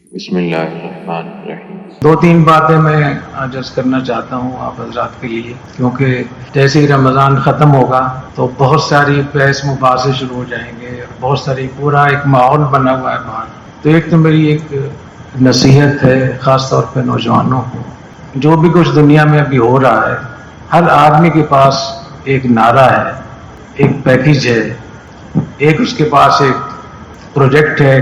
بسم اللہ الرحمن الرحیم۔ دو تین باتیں میں عرض کرنا چاہتا ہوں آپ حضرات کے لیے، کیونکہ جیسے ہی رمضان ختم ہوگا تو بہت ساری بحث مباحثے شروع ہو جائیں گے، بہت ساری پورا ایک ماحول بنا ہوا ہے باہر۔ تو ایک تو میری ایک نصیحت ہے خاص طور پہ نوجوانوں کو، جو بھی کچھ دنیا میں ابھی ہو رہا ہے، ہر آدمی کے پاس ایک نعرہ ہے، ایک پیکیج ہے، ایک اس کے پاس ایک پروجیکٹ ہے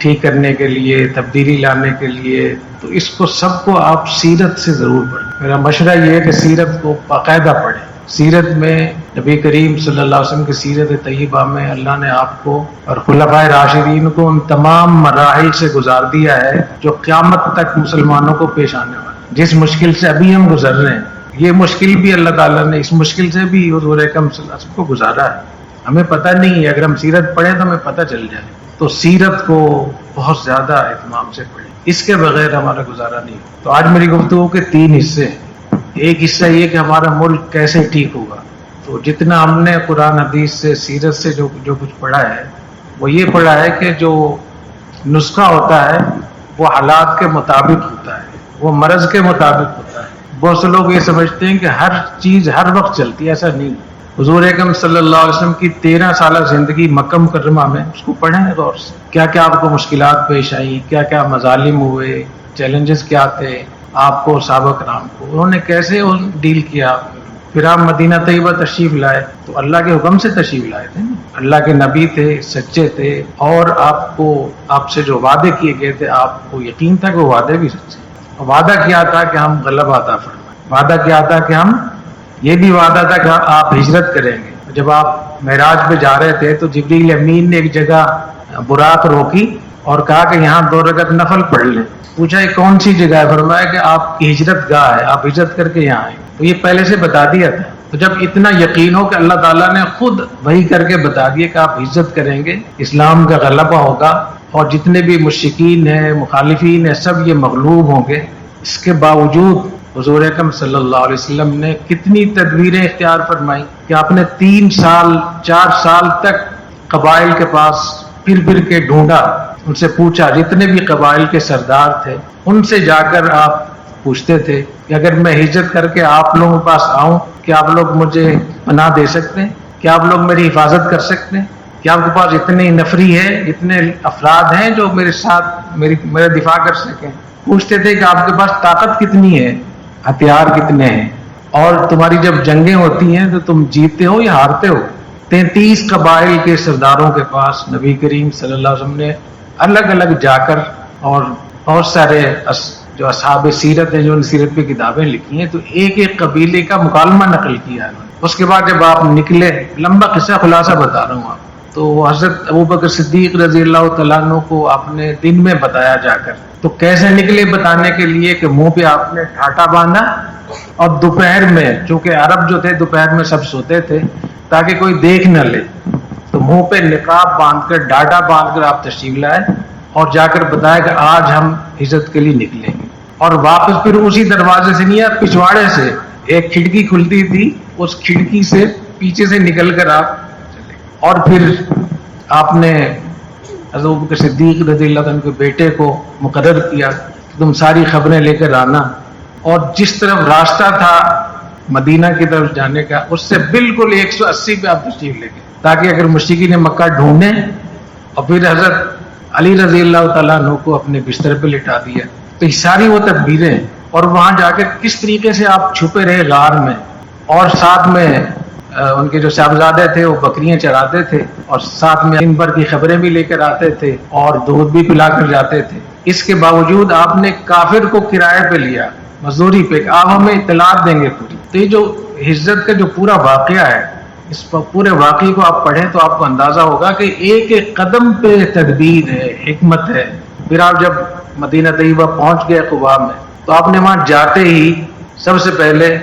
ٹھیک کرنے کے لیے، تبدیلی لانے کے لیے۔ تو اس کو سب کو آپ سیرت سے ضرور پڑھیں۔ میرا مشورہ یہ ہے کہ سیرت کو باقاعدہ پڑھیں۔ سیرت میں نبی کریم صلی اللہ علیہ وسلم کی سیرت طیبہ میں اللہ نے آپ کو اور خلفائے راشدین کو ان تمام مراحل سے گزار دیا ہے جو قیامت تک مسلمانوں کو پیش آنے والا۔ جس مشکل سے ابھی ہم گزر رہے ہیں، یہ مشکل بھی اللہ تعالیٰ نے اس مشکل سے بھی حضور اکرم صلی اللہ علیہ وسلم کو گزارا ہے۔ ہمیں پتہ نہیں ہے، اگر ہم سیرت پڑھیں تو ہمیں پتہ چل جائے۔ تو سیرت کو بہت زیادہ اہتمام سے پڑھیں، اس کے بغیر ہمارا گزارا نہیں۔ تو آج میری گفتگو کے تین حصے ہیں۔ ایک حصہ یہ کہ ہمارا ملک کیسے ٹھیک ہوگا۔ تو جتنا ہم نے قرآن حدیث سے سیرت سے جو کچھ پڑھا ہے، وہ یہ پڑھا ہے کہ جو نسخہ ہوتا ہے وہ حالات کے مطابق ہوتا ہے، وہ مرض کے مطابق ہوتا ہے۔ بہت سے لوگ یہ سمجھتے ہیں کہ ہر چیز ہر وقت چلتی ہے، ایسا نہیں۔ حضور اکرم صلی اللہ علیہ وسلم کی 13 سالہ زندگی مکہ مکرمہ میں، اس کو پڑھیں غور سے، کیا کیا آپ کو مشکلات پیش آئی، کیا کیا مظالم ہوئے، چیلنجز کیا تھے آپ کو، صحابہ کرام کو، انہوں نے کیسے ڈیل کیا۔ پھر آپ مدینہ طیبہ تشریف لائے تو اللہ کے حکم سے تشریف لائے تھے، اللہ کے نبی تھے، سچے تھے، اور آپ سے جو وعدے کیے گئے تھے آپ کو یقین تھا کہ وہ وعدے بھی سچے۔ وعدہ کیا تھا کہ ہم غلبہ عطا فرمائیں، وعدہ کیا تھا کہ ہم، یہ بھی وعدہ تھا کہ آپ ہجرت کریں گے۔ جب آپ معراج پہ جا رہے تھے تو جبریل امین نے ایک جگہ براق روکی اور کہا کہ یہاں 2 رکعت نفل پڑھ لیں۔ پوچھا یہ کون سی جگہ ہے؟ فرمایا کہ آپ کی ہجرت گاہ ہے، آپ ہجرت کر کے یہاں آئیں۔ تو یہ پہلے سے بتا دیا تھا۔ تو جب اتنا یقین ہو کہ اللہ تعالیٰ نے خود وحی کر کے بتا دیا کہ آپ ہجرت کریں گے، اسلام کا غلبہ ہوگا اور جتنے بھی مشرکین ہیں، مخالفین ہیں، سب یہ مغلوب ہوں گے، اس کے باوجود حضور اکرم صلی اللہ علیہ وسلم نے کتنی تدبیریں اختیار فرمائی کہ آپ نے 3 سال 4 سال تک قبائل کے پاس پھر کے ڈھونڈا، ان سے پوچھا، جتنے بھی قبائل کے سردار تھے ان سے جا کر آپ پوچھتے تھے کہ اگر میں ہجرت کر کے آپ لوگوں کے پاس آؤں، کیا آپ لوگ مجھے پناہ دے سکتے ہیں؟ کیا آپ لوگ میری حفاظت کر سکتے ہیں؟ کیا آپ کے پاس اتنی نفری ہے، اتنے افراد ہیں جو میرے ساتھ میرا دفاع کر سکیں؟ پوچھتے تھے کہ آپ کے پاس طاقت کتنی ہے، ہتھیار کتنے ہیں، اور تمہاری جب جنگیں ہوتی ہیں تو تم جیتتے ہو یا ہارتے ہو۔ 33 قبائل کے سرداروں کے پاس نبی کریم صلی اللہ علیہ وسلم نے الگ الگ جا کر، اور بہت سارے جو اصحاب سیرت ہیں، جو ان سیرت پہ کتابیں لکھی ہیں، تو ایک ایک قبیلے کا مکالمہ نقل کیا ہے۔ اس کے بعد جب آپ نکلے، لمبا قصہ خلاصہ بتا رہا ہوں آپ، تو حضرت ابوبکر صدیق رضی اللہ تعالیٰ عنہ کو آپ نے دن میں بتایا جا کر، تو کیسے نکلے بتانے کے لیے کہ منہ پہ آپ نے ٹھاٹا باندھا، اور دوپہر میں، چونکہ عرب جو تھے دوپہر میں سب سوتے تھے تاکہ کوئی دیکھ نہ لے، تو منہ پہ نقاب باندھ کر، ڈاٹا باندھ کر آپ تشریف لائے اور جا کر بتایا کہ آج ہم ہجرت کے لیے نکلیں گے۔ اور واپس پھر اسی دروازے سے نہیں، آپ پچھواڑے سے ایک کھڑکی کھلتی تھی، اس کھڑکی سے پیچھے سے نکل کر آپ چلے، اور پھر آپ نے حضرت ابوبکر صدیق رضی اللہ عنہ کے بیٹے کو مقرر کیا کہ تم ساری خبریں لے کر آنا، اور جس طرف راستہ تھا مدینہ کی طرف جانے کا، اس سے بالکل 180 پہ آپ تشریف لے گئے، تاکہ اگر مشرکین نے مکہ ڈھونڈیں، اور پھر حضرت علی رضی اللہ تعالیٰ عنہ کو اپنے بستر پہ لٹا دیا۔ تو یہ ساری وہ تدبیریں، اور وہاں جا کے کس طریقے سے آپ چھپے رہے غار میں، اور ساتھ میں ان کے جو صاحبزادے تھے وہ بکریاں چراتے تھے، اور ساتھ میں دن بھر کی خبریں بھی لے کر آتے تھے اور دودھ بھی پلا کر جاتے تھے۔ اس کے باوجود آپ نے کافر کو کرائے پہ لیا، مزدوری پہ، کہ آپ ہمیں اطلاعات دیں گے پوری۔ تو یہ جو ہجرت کا جو پورا واقعہ ہے، اس پورے واقعے کو آپ پڑھیں تو آپ کو اندازہ ہوگا کہ ایک ایک قدم پہ تدبیر ہے، حکمت ہے۔ پھر آپ جب مدینہ طیبہ پہنچ گئے قباء میں، تو آپ نے وہاں جاتے ہی سب سے پہلے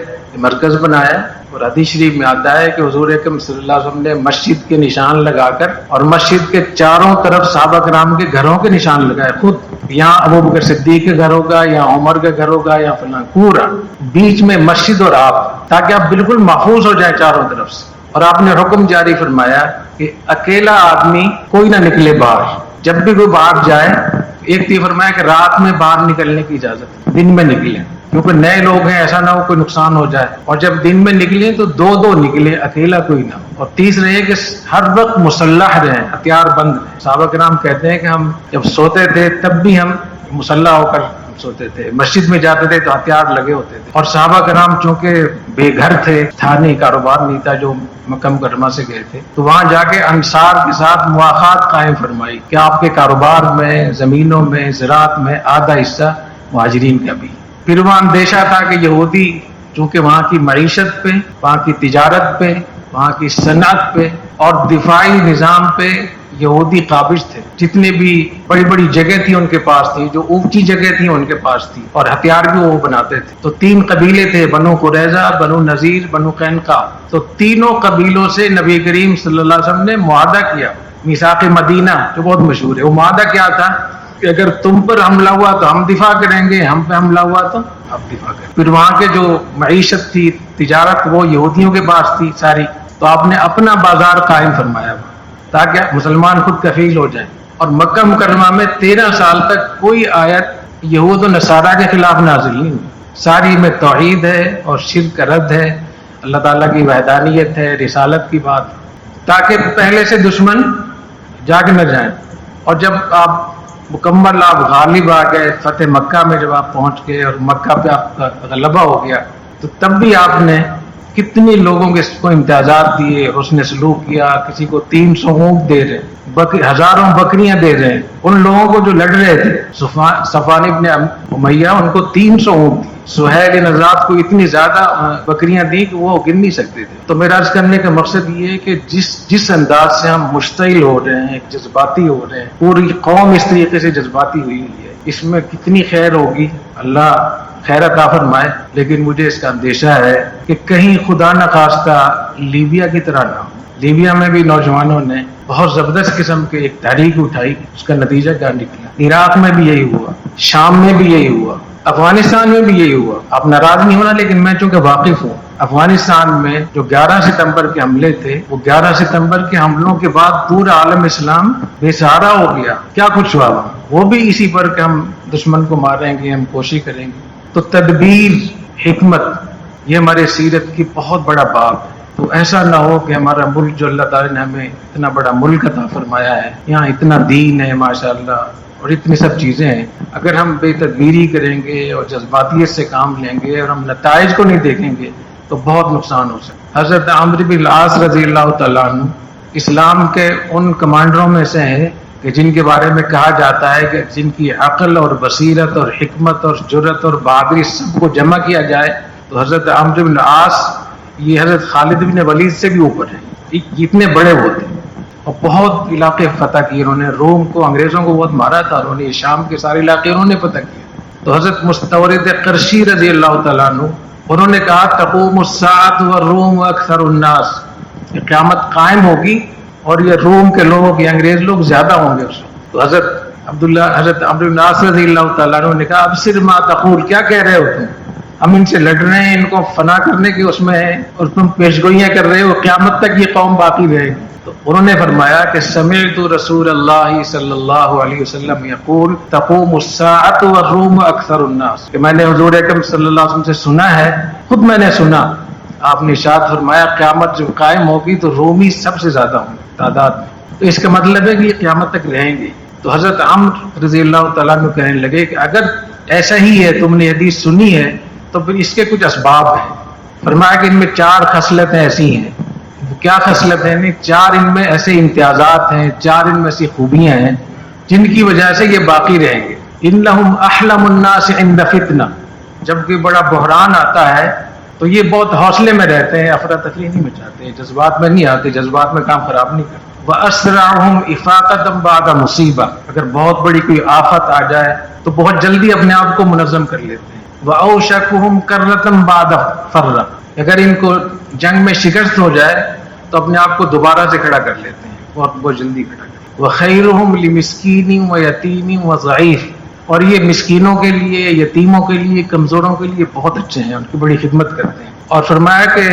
مرکز بنایا، اور حدیث شریف میں آتا ہے کہ حضور اکرم صلی اللہ علیہ وسلم نے مسجد کے نشان لگا کر، اور مسجد کے چاروں طرف صحابہ کرام کے گھروں کے نشان لگائے خود، یہاں ابوبکر صدیق کے گھر ہوگا، یا عمر کا گھر ہوگا، یا فلاں، پورا بیچ میں مسجد اور آپ، تاکہ آپ بالکل محفوظ ہو جائیں چاروں طرف سے۔ اور آپ نے حکم جاری فرمایا کہ اکیلا آدمی کوئی نہ نکلے باہر، جب بھی کوئی باہر جائے، ایک تو یہ فرمایا کہ رات میں باہر نکلنے کی اجازت ہے، دن میں نکلیں کیونکہ نئے لوگ ہیں، ایسا نہ ہو کوئی نقصان ہو جائے، اور جب دن میں نکلیں تو دو نکلے، اکیلا کوئی نہ ہو، اور تیسرے یہ کہ ہر وقت مسلح رہیں، ہتھیار بند رہیں۔ صحابہ کرام کہتے ہیں کہ ہم جب سوتے تھے تب بھی ہم مسلح ہو کر سوتے تھے، مسجد میں جاتے تھے تو ہتھیار لگے ہوتے تھے، اور صحابہ کرام چونکہ بے گھر تھے، تھا نہیں، کاروبار نہیں تھا، جو مکہ مکرمہ سے گئے تھے، تو وہاں جا کے انصار کے ساتھ مواخات قائم فرمائی کہ آپ کے کاروبار میں، زمینوں میں، زراعت میں آدھا حصہ مہاجرین کا بھی۔ پھر وہاں اندیشہ تھا کہ یہودی چونکہ وہاں کی معیشت پہ، وہاں کی تجارت پہ، وہاں کی صنعت پہ اور دفاعی نظام پہ یہودی قابض تھے، جتنے بھی بڑی بڑی جگہ تھی ان کے پاس تھی، جو اونچی جگہ تھی ان کے پاس تھی، اور ہتھیار بھی وہ بناتے تھے۔ تو 3 قبیلے تھے، بنو قریظہ، بنو نذیر، بنو قینقاع، تو تینوں قبیلوں سے نبی کریم صلی اللہ علیہ وسلم نے معاہدہ کیا، میثاق مدینہ جو بہت مشہور ہے۔ وہ معاہدہ کیا تھا کہ اگر تم پر حملہ ہوا تو ہم دفاع کریں گے، ہم پہ حملہ ہوا تو آپ دفاع کریں۔ پھر وہاں کے جو معیشت تھی، تجارت، وہ یہودیوں کے پاس تھی ساری، تو آپ نے اپنا بازار قائم فرمایا تاکہ مسلمان خود کفیل ہو جائیں۔ اور مکہ مکرمہ میں 13 سال تک کوئی آیت یہود و نصارہ کے خلاف نازل نہیں ہوئی، ساری میں توحید ہے اور شرک کا رد ہے، اللہ تعالیٰ کی وحدانیت ہے، رسالت کی بات، تاکہ پہلے سے دشمن جاگ نہ جائیں۔ اور جب آپ مکمل آپ غالب آ گئے، فتح مکہ میں جب آپ پہنچ گئے اور مکہ پہ آپ کا غلبہ ہو گیا، تو تب بھی آپ نے کتنے لوگوں کو امتیازات دیے، حسن سلوک کیا، کسی کو 300 اونٹ دے رہے، ہزاروں بکریاں دے رہے ہیں۔ ان لوگوں کو جو لڑ رہے تھے، صفوان ابن امیہ، ان کو 300 اونٹ دی، سہیل بن عذاب کو اتنی زیادہ بکریاں دی کہ وہ گن نہیں سکتے تھے۔ تو میرا عرض کرنے کا مقصد یہ ہے کہ جس انداز سے ہم مشتعل ہو رہے ہیں، جذباتی ہو رہے ہیں، پوری قوم اس طریقے سے جذباتی ہوئی ہے، اس میں کتنی خیر ہوگی، اللہ خیر عطا فرمائے، لیکن مجھے اس کا اندیشہ ہے کہ کہیں خدا نخواستہ لیبیا کی طرح نہ ہو۔ لیبیا میں بھی نوجوانوں نے بہت زبردست قسم کے ایک تحریک اٹھائی، اس کا نتیجہ کیا نکلا؟ عراق میں بھی یہی ہوا، شام میں بھی یہی ہوا، افغانستان میں بھی یہی ہوا۔ آپ ناراض نہیں ہونا، لیکن میں چونکہ واقف ہوں، افغانستان میں جو 11 ستمبر کے حملے تھے، وہ 11 ستمبر کے حملوں کے بعد پورا عالم اسلام بے سہارا ہو گیا۔ کیا کچھ ہوا وہاں؟ وہ بھی اسی پر کہ ہم دشمن کو ماریں گے، ہم کوشش کریں گے۔ تو تدبیر، حکمت، یہ ہمارے سیرت کی بہت بڑا باب ہے۔ تو ایسا نہ ہو کہ ہمارا ملک جو اللہ تعالیٰ نے ہمیں اتنا بڑا ملک عطا فرمایا ہے، یہاں اتنا دین ہے ماشاءاللہ اور اتنی سب چیزیں ہیں، اگر ہم بے تدبیری کریں گے اور جذباتیت سے کام لیں گے اور ہم نتائج کو نہیں دیکھیں گے تو بہت نقصان ہو سکتا ہے۔ حضرت عمرو بن العاص رضی اللہ تعالیٰ عنہ اسلام کے ان کمانڈروں میں سے ہیں کہ جن کے بارے میں کہا جاتا ہے کہ جن کی عقل اور بصیرت اور حکمت اور جرت اور بہادری سب کو جمع کیا جائے تو حضرت عمرو بن العاص یہ حضرت خالد بن ولید سے بھی اوپر ہیں، اتنے بڑے ہوتے ہیں، اور بہت علاقے فتح کیے انہوں نے، روم کو، انگریزوں کو بہت مارا تھا انہوں نے، شام کے سارے علاقے انہوں نے فتح کیے۔ تو حضرت مستورد قرشی رضی اللہ تعالیٰ عنہ انہوں نے کہا تقوم الساعۃ والروم اکثر الناس، کہ قیامت قائم ہوگی اور یہ روم کے لوگ، یہ انگریز لوگ زیادہ ہوں گے اس وقت۔ تو حضرت عمرو بن العاص رضی اللہ تعالیٰ عنہ نے کہا ابصر ما تقول، کیا کہہ رہے ہو تم؟ ہم ان سے لڑ رہے ہیں، ان کو فنا کرنے کی اس میں ہے، اور تم پیشگوئیاں کر رہے ہو قیامت تک یہ قوم باقی رہے گی۔ تو انہوں نے فرمایا کہ سمعت رسول اللہ صلی اللہ علیہ وسلم یقول تقوم الساعۃ والروم اکثر الناس، کہ میں نے حضور اکرم صلی اللہ علیہ وسلم سے سنا ہے، خود میں نے سنا، آپ نے ارشاد فرمایا قیامت جب قائم ہوگی تو رومی سب سے زیادہ ہوں گے تعداد میں، تو اس کا مطلب ہے کہ یہ قیامت تک رہیں گے۔ تو حضرت عمرو رضی اللہ تعالیٰ عنہ کہنے لگے کہ اگر ایسا ہی ہے، تم نے حدیث سنی ہے، تو پھر اس کے کچھ اسباب ہیں۔ فرمایا کہ ان میں 4 خصلتیں ایسی ہیں۔ وہ کیا خصلتیں ہیں؟ 4 ان میں ایسے امتیازات ہیں، 4 ان میں ایسی خوبیاں ہیں جن کی وجہ سے یہ باقی رہیں گے۔ انہم احلم الناس عند فتنہ، جب کوئی بڑا بحران آتا ہے تو یہ بہت حوصلے میں رہتے ہیں، افراتفری نہیں مچاتے، جذبات میں نہیں آتے، جذبات میں کام خراب نہیں کرتے۔ وَأَسْرَعُهُمْ إِفَاقَةً بَعْدَ مُصِیبَةٍ، اگر بہت بڑی کوئی آفت آ جائے تو بہت جلدی اپنے آپ کو منظم کر لیتے ہیں۔ وَأَوْشَكُهُمْ كَرَّةً بَعْدَ فَرَّةٍ، اگر ان کو جنگ میں شکست ہو جائے تو اپنے آپ کو دوبارہ سے کھڑا کر لیتے ہیں، بہت جلدی کھڑا کرتے ہیں۔ وَخَيْرُهُمْ لِمِسْكِينٍ وَيَتِيمٍ وَضَعِيفٍ، اور یہ مسکینوں کے لیے، یتیموں کے لیے، کمزوروں کے لیے بہت اچھے ہیں، ان کی بڑی خدمت کرتے ہیں. اور فرمایا کہ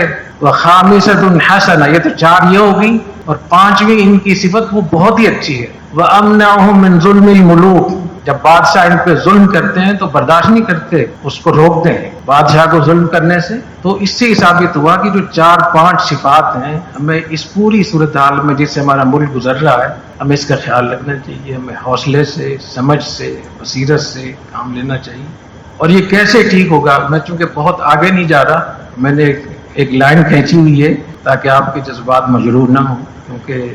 وَخَامِسَةٌ حَسَنَةٌ، یہ تو 4 یہ ہوگی، اور 5ویں ان کی صفت وہ بہت ہی اچھی ہے، وَأَمْنَعُهُم مِّن ظُلْمِ الْمُلُوكِ، جب بادشاہ ان پہ ظلم کرتے ہیں تو برداشت نہیں کرتے، اس کو روکتے ہیں بادشاہ کو ظلم کرنے سے. تو اس سے ثابت ہوا کہ جو 4-5 صفات ہیں، ہمیں اس پوری صورتحال میں جس سے ہمارا ملک گزر رہا ہے، ہمیں اس کا خیال رکھنا چاہیے. ہمیں حوصلے سے، سمجھ سے، بصیرت سے کام لینا چاہیے. اور یہ کیسے ٹھیک ہوگا، میں چونکہ بہت آگے نہیں جا رہا، میں نے ایک لائن کھینچی ہوئی ہے تاکہ آپ کے جذبات مجروح نہ ہوں، کیونکہ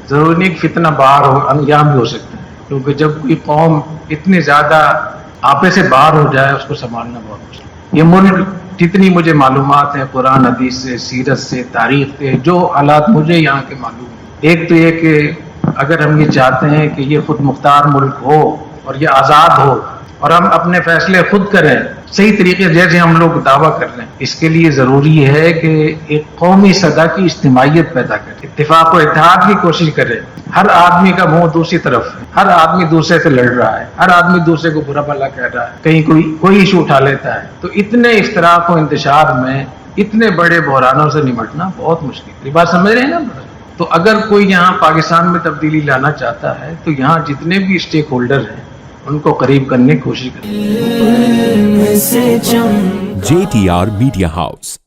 ضروری نہیں کہ فتنہ باہر ہو، انجام بھی ہو سکتا ہے. کیونکہ جب کوئی قوم اتنی زیادہ آپے سے باہر ہو جائے، اس کو سنبھالنا بہت مشکل. یہ ملک جتنی مجھے معلومات ہیں قرآن حدیث سے، سیرت سے، تاریخ سے، جو حالات مجھے یہاں کے معلوم ہیں، ایک تو یہ کہ اگر ہم یہ چاہتے ہیں کہ یہ خود مختار ملک ہو اور یہ آزاد ہو اور ہم اپنے فیصلے خود کریں صحیح طریقے جیسے ہم لوگ دعویٰ کر رہے ہیں، اس کے لیے ضروری ہے کہ ایک قومی صدا کی اجتماعیت پیدا کرے، اتفاق و اتحاد کی کوشش کرے. ہر آدمی کا منہ دوسری طرف ہے، ہر آدمی دوسرے سے لڑ رہا ہے، ہر آدمی دوسرے کو برا بھلا کہہ رہا ہے، کہیں کوئی ایشو اٹھا لیتا ہے. تو اتنے افتراق و انتشار میں اتنے بڑے بحرانوں سے نمٹنا بہت مشکل. یہ بات سمجھ رہے ہیں نا؟ تو اگر کوئی یہاں پاکستان میں تبدیلی لانا چاہتا ہے تو یہاں جتنے بھی اسٹیک ہولڈر ہیں ان کو قریب کرنے کی کوشش کریں. JTR Media House.